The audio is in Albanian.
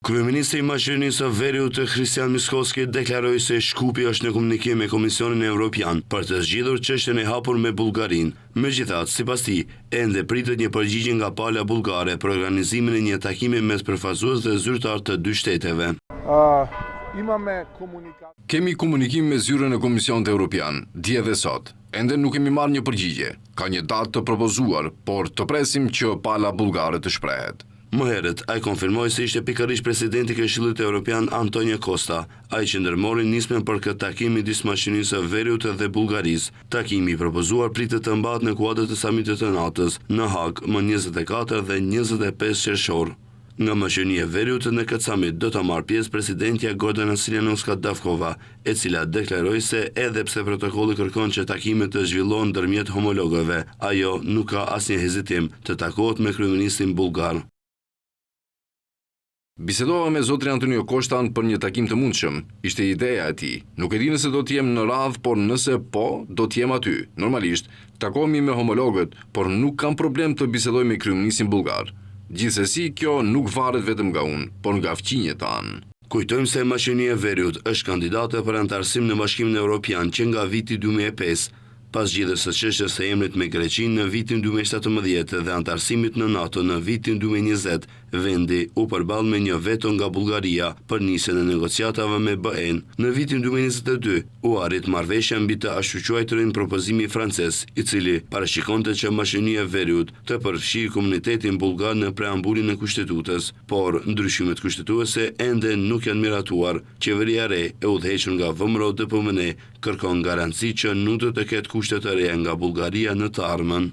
Kryeministri i Maqedonisë së Veriut Christian Miskovski deklaroi se Shkupi është në komunikim me Komisionin Evropian për të zgjidhur çështjen e hapur me Bullgarinë. Megjithatë, sipas tij, ende pritet një përgjigje nga pala bullgare për organizimin e një takimi mes përfaqësues dhe zyrtar të dy shteteve. Kemi komunikim me zyrën e Komisionit Evropian, dje dhe sot. Ende nuk kemi marrë një përgjigje. Ka një datë të propozuar, por të presim që pala bullgare të shprehet. Më herët, ai konfirmoi se ishte pikërisht presidenti i Këshillit Evropian Antonio Costa, ai që ndërmori nismën për këtë takim midis Maqedonisë së Veriut dhe Bullgarisë. Takimi i propozuar pritet të mbahet në kuadër të samitit të NATO-s në Hag më 24 dhe 25 qershor. Nga Maqedonia e Veriut në këtë samit do të marrë pjesë presidentja Gordana Siljanovska-Davkova, e cila deklaroi se edhe pse protokolli kërkon që takimet të zhvillohen ndërmjet homologëve, ajo nuk ka asnjë hezitim të takohet me kryeministrin bullgar. Bisedova me zotrin Antonio Costan për një takim të mundshëm. Ishte ideja e tij. Nuk e di nëse do të jem në radhë, por nëse po, do të jem aty. Normalisht, takohemi me homologët, por nuk kam problem të bisedoj me kryeministin bullgar. Gjithsesi, kjo nuk varet vetëm nga unë, por nga fqinjet tanë. Kujtojmë se Maqedonia e Veriut është kandidate për antarësim në Bashkimin Evropian që nga viti 2005, pas zgjidhjes së çështjes së emrit me Greqinë në vitin 2017 dhe antarësimit në NATO në vitin 2020, vendi u përball me një veto nga Bullgaria për nisjen e negociatave me BE-n. Në vitin 2022 u arrit marrëveshja mbi të ashtuquajturin propozimi francez, i cili parashikonte që Maqedonia e Veriut të përfshijë komunitetin bullgar në preambulin e kushtetutës, por ndryshimet kushtetuese ende nuk janë miratuar. Qeveria e re e udhëhequr nga VMRO-DPMN kërkon garanci që nuk do të ketë kushte të reja nga Bullgaria në të ardhmen.